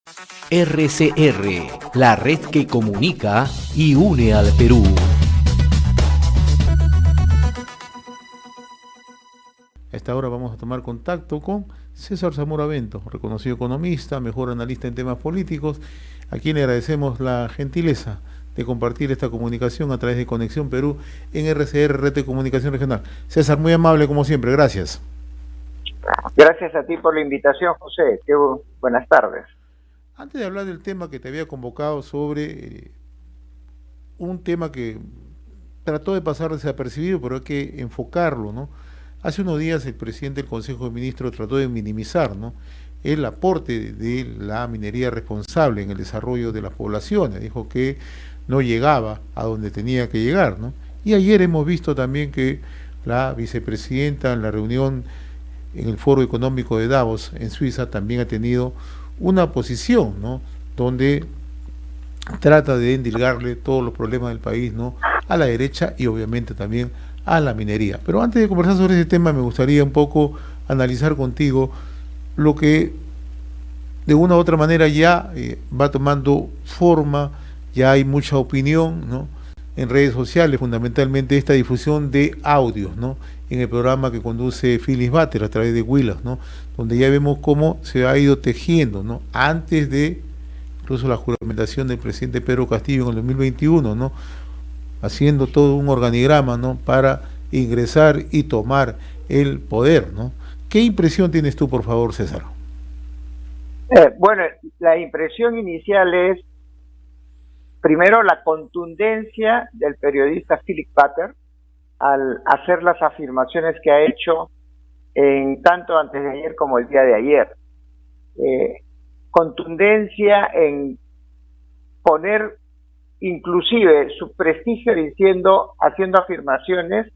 RCR, la red que comunica y une al Perú. A esta hora vamos a tomar contacto con César Zamora Bento, reconocido economista, mejor analista en temas políticos, a quien le agradecemos la gentileza de compartir esta comunicación a través de Conexión Perú en RCR, Red de Comunicación Regional. César, muy amable como siempre, gracias. Gracias a ti por la invitación, José. Buenas tardes. Antes de hablar del tema que te había convocado sobre un tema que trató de pasar desapercibido, pero hay que enfocarlo, ¿no? Hace unos días el presidente del Consejo de Ministros trató de minimizar, ¿no?, el aporte de la minería responsable en el desarrollo de las poblaciones. Dijo que no llegaba a donde tenía que llegar, ¿no? Y ayer hemos visto también que la vicepresidenta en la reunión en el Foro Económico de Davos en Suiza también ha tenido una posición, ¿no?, donde trata de endilgarle todos los problemas del país, ¿no?, a la derecha y obviamente también a la minería. Pero antes de conversar sobre ese tema, me gustaría un poco analizar contigo lo que de una u otra manera ya va tomando forma, ya hay mucha opinión, ¿no?, en redes sociales, fundamentalmente esta difusión de audios, ¿no?, en el programa que conduce Phyllis Batter a través de Willax, ¿no?, donde ya vemos cómo se ha ido tejiendo, ¿no?, antes de incluso la juramentación del presidente Pedro Castillo en el 2021, ¿no?, haciendo todo un organigrama, ¿no?, para ingresar y tomar el poder, ¿no? ¿Qué impresión tienes tú, por favor, César? Bueno, la impresión inicial es, primero, la contundencia del periodista Phyllis Batter al hacer las afirmaciones que ha hecho tanto antes de ayer como el día de ayer. Contundencia en poner inclusive su prestigio haciendo afirmaciones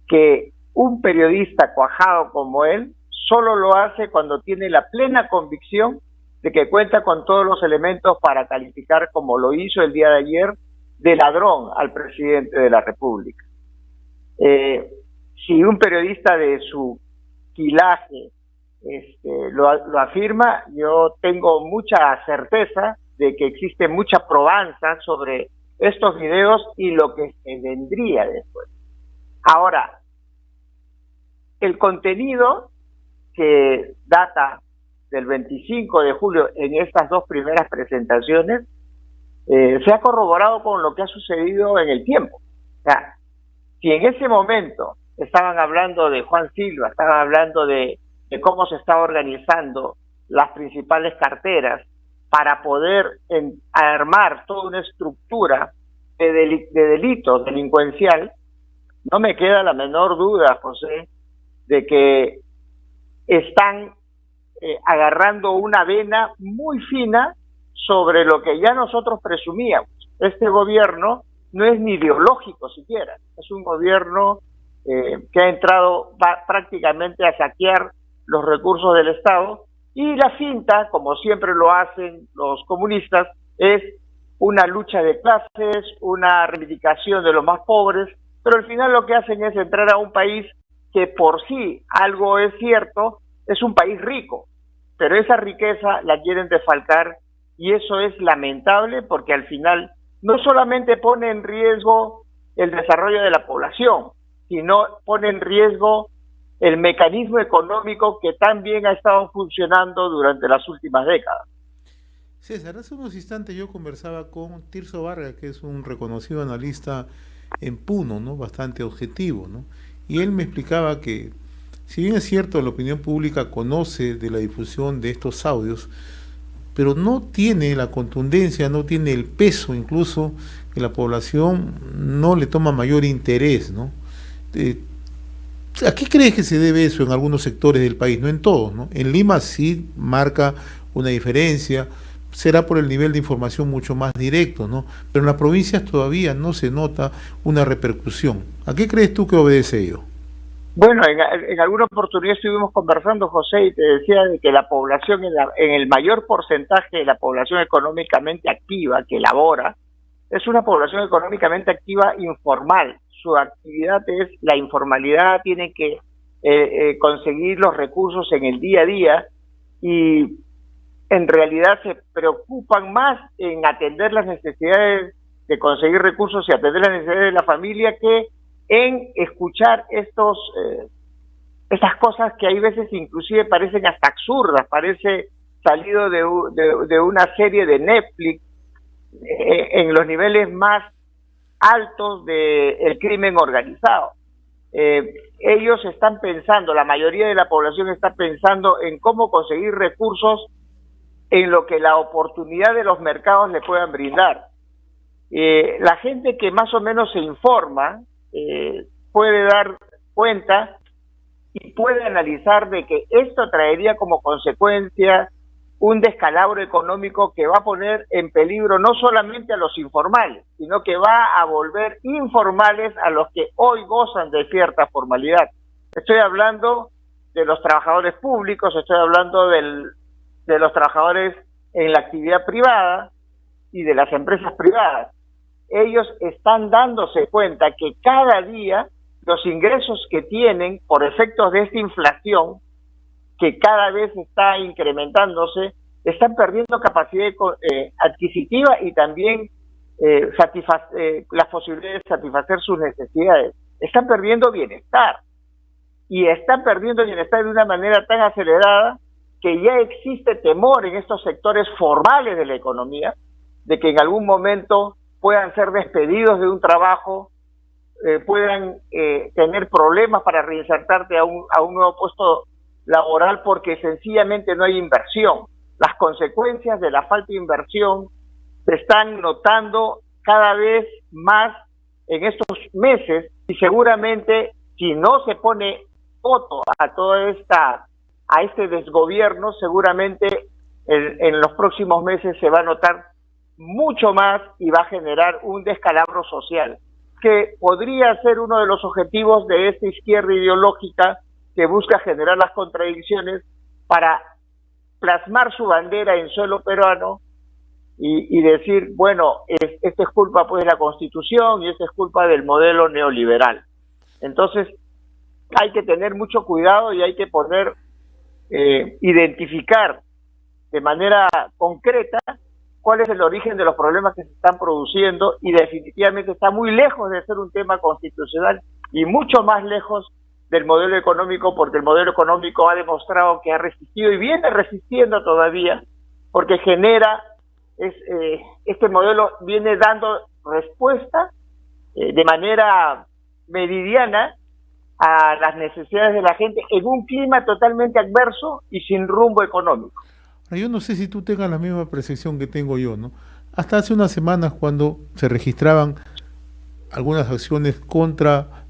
que un periodista cuajado como él solo lo hace cuando tiene la plena convicción de que cuenta con todos los elementos para calificar, como lo hizo el día de ayer, de ladrón al presidente de la República. Si un periodista de su quilaje lo afirma, yo tengo mucha certeza de que existe mucha probanza sobre estos videos y lo que se vendría después. Ahora, el contenido que data del 25 de julio en estas dos primeras presentaciones se ha corroborado con lo que ha sucedido en el tiempo. O sea, si en ese momento estaban hablando de Juan Silva, estaban hablando de cómo se está organizando las principales carteras para poder armar toda una estructura de delitos delincuencial, no me queda la menor duda, José, de que están agarrando una vena muy fina sobre lo que ya nosotros presumíamos. Este gobierno no es ni ideológico siquiera, es un gobierno que ha entrado prácticamente a saquear los recursos del Estado, y la finta, como siempre lo hacen los comunistas, es una lucha de clases, una reivindicación de los más pobres, pero al final lo que hacen es entrar a un país que por sí, algo es cierto, es un país rico, pero esa riqueza la quieren defalcar, y eso es lamentable porque al final no solamente pone en riesgo el desarrollo de la población, sino pone en riesgo el mecanismo económico que tan bien ha estado funcionando durante las últimas décadas. César, hace unos instantes yo conversaba con Tirso Vargas, que es un reconocido analista en Puno, ¿no?, bastante objetivo, ¿no?, y él me explicaba que, si bien es cierto, la opinión pública conoce de la difusión de estos audios, pero no tiene la contundencia, no tiene el peso, incluso que la población no le toma mayor interés, ¿no? ¿A qué crees que se debe eso en algunos sectores del país? No en todos, ¿no? En Lima sí marca una diferencia, será por el nivel de información mucho más directo, ¿no? Pero en las provincias todavía no se nota una repercusión. ¿A qué crees tú que obedece ello? Bueno, en alguna oportunidad estuvimos conversando, José, y te decía de que la población, en el mayor porcentaje de la población económicamente activa que labora, es una población económicamente activa informal. Su actividad es la informalidad, tienen que conseguir los recursos en el día a día, y en realidad se preocupan más en atender las necesidades de conseguir recursos y atender las necesidades de la familia que en escuchar estas cosas que hay veces inclusive parecen hasta absurdas, parece salido de una serie de Netflix en los niveles más altos del crimen organizado. Ellos están pensando, la mayoría de la población está pensando en cómo conseguir recursos en lo que la oportunidad de los mercados le puedan brindar. La gente que más o menos se informa puede dar cuenta y puede analizar de que esto traería como consecuencia un descalabro económico que va a poner en peligro no solamente a los informales, sino que va a volver informales a los que hoy gozan de cierta formalidad. Estoy hablando de los trabajadores públicos, estoy hablando de los trabajadores en la actividad privada y de las empresas privadas. Ellos están dándose cuenta que cada día los ingresos que tienen por efectos de esta inflación, que cada vez está incrementándose, están perdiendo capacidad adquisitiva y también las posibilidades de satisfacer sus necesidades. Están perdiendo bienestar. Y están perdiendo bienestar de una manera tan acelerada que ya existe temor en estos sectores formales de la economía de que en algún momento puedan ser despedidos de un trabajo, puedan tener problemas para reinsertarte a un nuevo puesto laboral porque sencillamente no hay inversión. Las consecuencias de la falta de inversión se están notando cada vez más en estos meses y seguramente si no se pone coto a este desgobierno, seguramente en los próximos meses se va a notar mucho más y va a generar un descalabro social que podría ser uno de los objetivos de esta izquierda ideológica que busca generar las contradicciones para plasmar su bandera en suelo peruano y decir, bueno, esto es culpa pues de la Constitución y esto es culpa del modelo neoliberal. Entonces hay que tener mucho cuidado y hay que identificar de manera concreta cuál es el origen de los problemas que se están produciendo y definitivamente está muy lejos de ser un tema constitucional y mucho más lejos del modelo económico, porque el modelo económico ha demostrado que ha resistido y viene resistiendo todavía, porque este modelo viene dando respuesta de manera meridiana a las necesidades de la gente en un clima totalmente adverso y sin rumbo económico. Yo no sé si tú tengas la misma percepción que tengo yo, ¿no? Hasta hace unas semanas cuando se registraban algunas acciones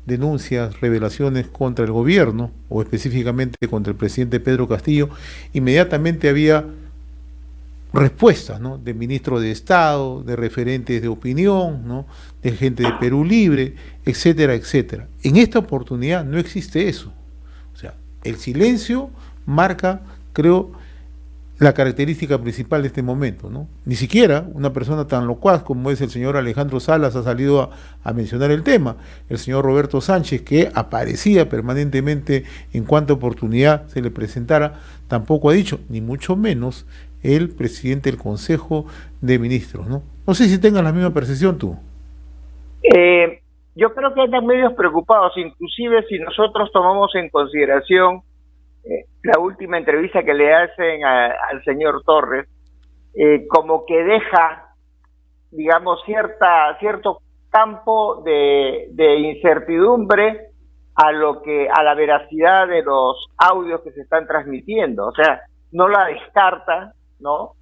denuncias, revelaciones contra el gobierno, o específicamente contra el presidente Pedro Castillo, inmediatamente había respuestas, ¿no? De ministros de Estado, de referentes de opinión, ¿no? De gente de Perú Libre, etcétera, etcétera. En esta oportunidad no existe eso. O sea, el silencio marca, creo, la característica principal de este momento, ¿no? Ni siquiera una persona tan locuaz como es el señor Alejandro Salas ha salido a mencionar el tema. El señor Roberto Sánchez, que aparecía permanentemente en cuanta oportunidad se le presentara, tampoco ha dicho, ni mucho menos el presidente del Consejo de Ministros, ¿no? No sé si tengas la misma percepción tú. Yo creo que andan medios preocupados, inclusive si nosotros tomamos en consideración la última entrevista que le hacen al señor Torres, como que deja, digamos, cierto campo de incertidumbre a la veracidad de los audios que se están transmitiendo. O sea, no la descarta, ¿no?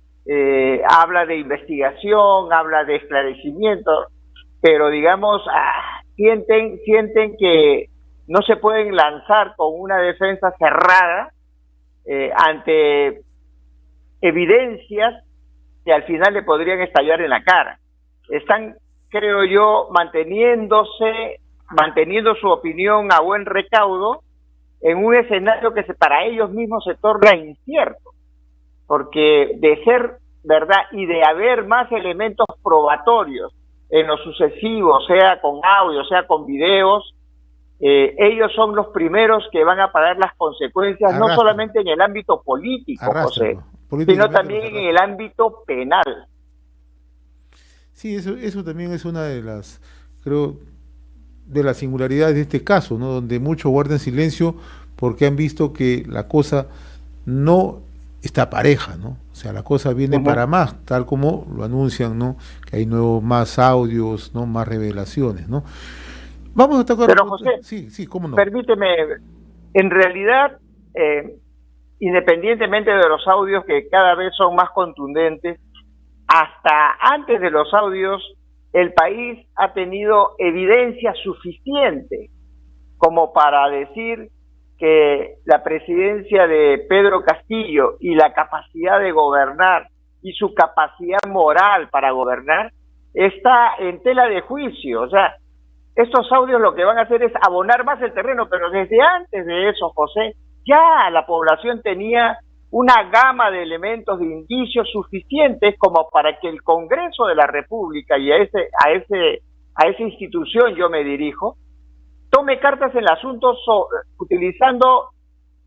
Habla de investigación, habla de esclarecimiento, pero digamos, sienten que no se pueden lanzar con una defensa cerrada ante evidencias que al final le podrían estallar en la cara. Están, creo yo, manteniendo su opinión a buen recaudo en un escenario que para ellos mismos se torna incierto, porque de ser verdad y de haber más elementos probatorios en lo sucesivo, sea con audio, sea con videos, ellos son los primeros que van a pagar las consecuencias, no solamente en el ámbito político, José, sino también en el ámbito penal. Sí, eso también es una de las, creo, de las singularidades de este caso, ¿no? Donde muchos guardan silencio porque han visto que la cosa no está pareja, ¿no? O sea, la cosa viene para más, tal como lo anuncian, ¿no? Que hay más audios, ¿no? Más revelaciones, ¿no? Vamos a tocar... Pero José, sí, cómo no. Permíteme, en realidad, independientemente de los audios que cada vez son más contundentes, hasta antes de los audios, el país ha tenido evidencia suficiente como para decir que la presidencia de Pedro Castillo y la capacidad de gobernar y su capacidad moral para gobernar está en tela de juicio. O sea, estos audios lo que van a hacer es abonar más el terreno, pero desde antes de eso, José, ya la población tenía una gama de elementos, de indicios suficientes como para que el Congreso de la República, y a esa institución yo me dirijo, tome cartas en el asunto utilizando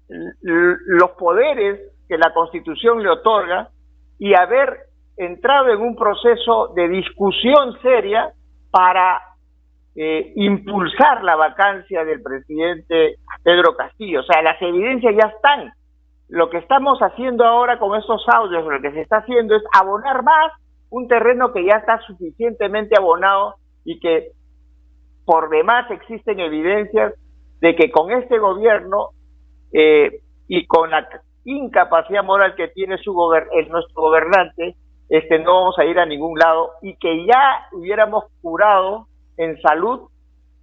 los poderes que la Constitución le otorga y haber entrado en un proceso de discusión seria para impulsar la vacancia del presidente Pedro Castillo. O sea, las evidencias ya están. Lo que estamos haciendo ahora con estos audios, lo que se está haciendo es abonar más un terreno que ya está suficientemente abonado y que por demás existen evidencias de que con este gobierno y con la incapacidad moral que tiene nuestro gobernante, no vamos a ir a ningún lado y que ya hubiéramos curado en salud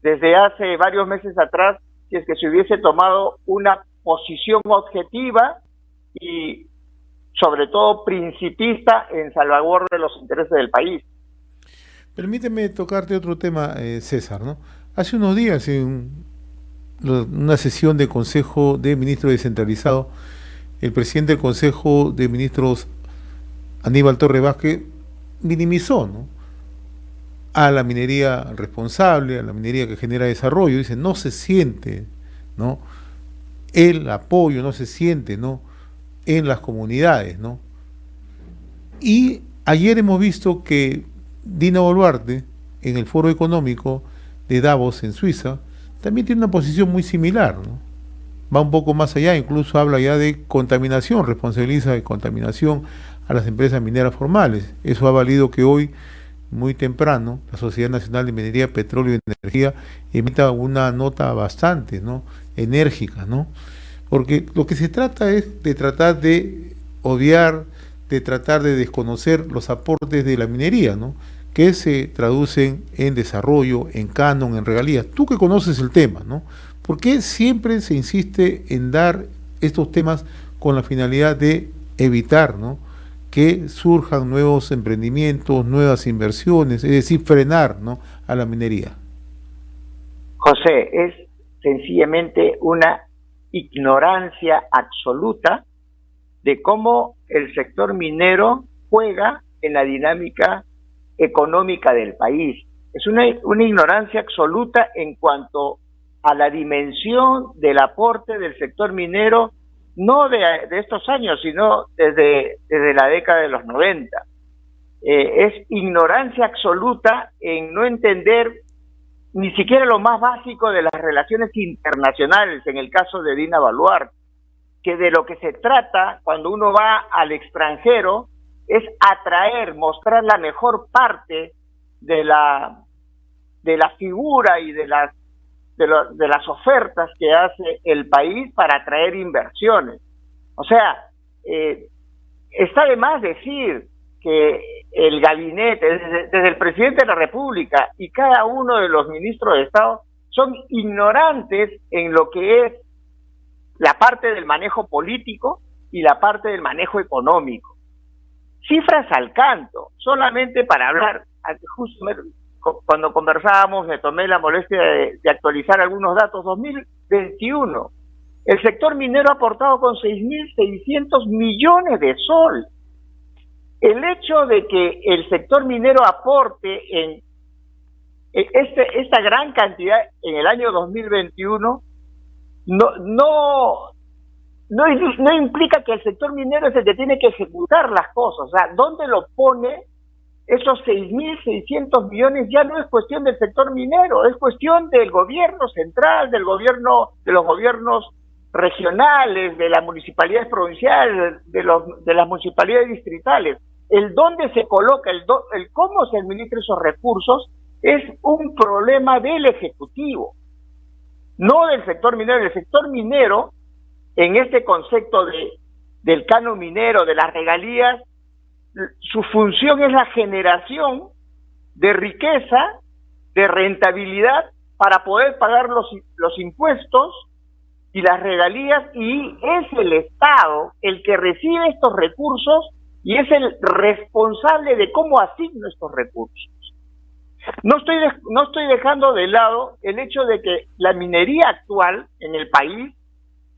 desde hace varios meses atrás si es que se hubiese tomado una posición objetiva y sobre todo principista en salvaguarda de los intereses del país. Permíteme tocarte otro tema, César, ¿no? Hace unos días en una sesión de Consejo de Ministros descentralizado, el presidente del Consejo de Ministros, Aníbal Torre Vázquez, minimizó, ¿no?, a la minería responsable, a la minería que genera desarrollo. Dice, no se siente, ¿no?, el apoyo, no se siente, ¿no?, en las comunidades, ¿no? Y ayer hemos visto que Dina Boluarte, en el Foro Económico de Davos en Suiza, también tiene una posición muy similar, ¿no? Va un poco más allá, incluso habla ya de contaminación, responsabiliza de contaminación a las empresas mineras formales. Eso ha valido que hoy, muy temprano, la Sociedad Nacional de Minería, Petróleo y Energía emita una nota bastante, ¿no?, enérgica, ¿no? Porque lo que se trata es de tratar de obviar, de tratar de desconocer los aportes de la minería, ¿no?, que se traducen en desarrollo, en canon, en regalías. Tú que conoces el tema, ¿no?, ¿por qué siempre se insiste en dar estos temas con la finalidad de evitar, ¿no?, que surjan nuevos emprendimientos, nuevas inversiones, es decir, frenar, ¿no?, a la minería? José, es sencillamente una ignorancia absoluta de cómo el sector minero juega en la dinámica económica del país. Es una ignorancia absoluta en cuanto a la dimensión del aporte del sector minero, no de estos años, sino desde la década de los 90. Es ignorancia absoluta en no entender ni siquiera lo más básico de las relaciones internacionales, en el caso de Dina Boluarte, que de lo que se trata cuando uno va al extranjero es atraer, mostrar la mejor parte de la figura y de las ofertas que hace el país para atraer inversiones. O sea, está de más decir que el gabinete, desde el presidente de la República y cada uno de los ministros de Estado, son ignorantes en lo que es la parte del manejo político y la parte del manejo económico. Cifras al canto, solamente para hablar. Justo cuando conversábamos me tomé la molestia de actualizar algunos datos. 2021, el sector minero ha aportado con 6.600 millones de sol. El hecho de que el sector minero aporte en esta gran cantidad en el año 2021 no no implica que el sector minero es el que tiene que ejecutar las cosas. O sea, ¿dónde lo pone? Esos 6.600 millones ya no es cuestión del sector minero, es cuestión del gobierno central, del gobierno, de los gobiernos regionales, de las municipalidades provinciales, de las municipalidades distritales. El dónde se coloca, el cómo se administra esos recursos es un problema del Ejecutivo, no del sector minero. El sector minero, en este concepto del canon minero, de las regalías, su función es la generación de riqueza, de rentabilidad, para poder pagar los impuestos y las regalías, y es el Estado el que recibe estos recursos y es el responsable de cómo asigna estos recursos. No estoy dejando de lado el hecho de que la minería actual en el país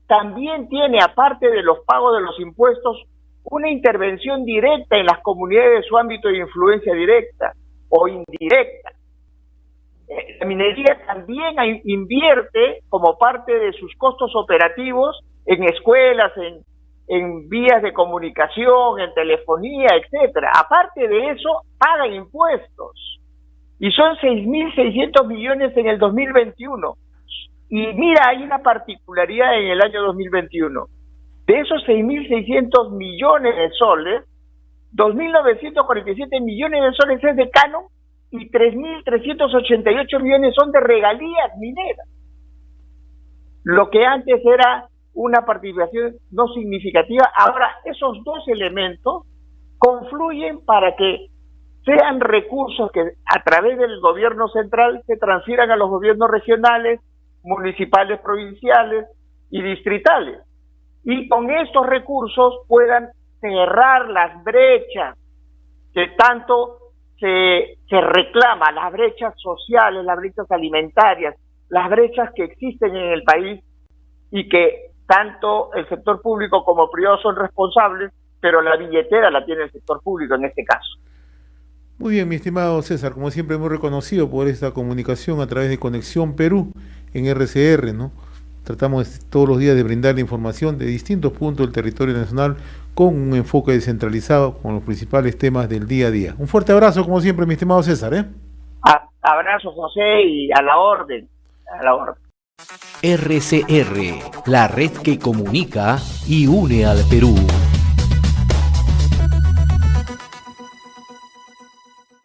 también tiene, aparte de los pagos de los impuestos, una intervención directa en las comunidades de su ámbito de influencia directa o indirecta. La minería también invierte como parte de sus costos operativos en escuelas, en vías de comunicación, en telefonía, etcétera. Aparte de eso, paga impuestos. Y son 6.600 millones en el 2021. Y mira, hay una particularidad en el año 2021. De esos 6.600 millones de soles, 2.947 millones de soles es de canon y 3.388 millones son de regalías mineras. Lo que antes era una participación no significativa, ahora esos dos elementos confluyen para que sean recursos que a través del gobierno central se transfieran a los gobiernos regionales, municipales, provinciales y distritales. Y con estos recursos puedan cerrar las brechas que tanto se reclama, las brechas sociales, las brechas alimentarias, las brechas que existen en el país y que tanto el sector público como privado son responsables, pero la billetera la tiene el sector público en este caso. Muy bien, mi estimado César, como siempre muy reconocido por esta comunicación a través de Conexión Perú en RCR, ¿no? Tratamos todos los días de brindar la información de distintos puntos del territorio nacional con un enfoque descentralizado con los principales temas del día a día. Un fuerte abrazo, como siempre, mi estimado César, ¿eh? Abrazo, José, y a la orden, a la orden. RCR, la red que comunica y une al Perú.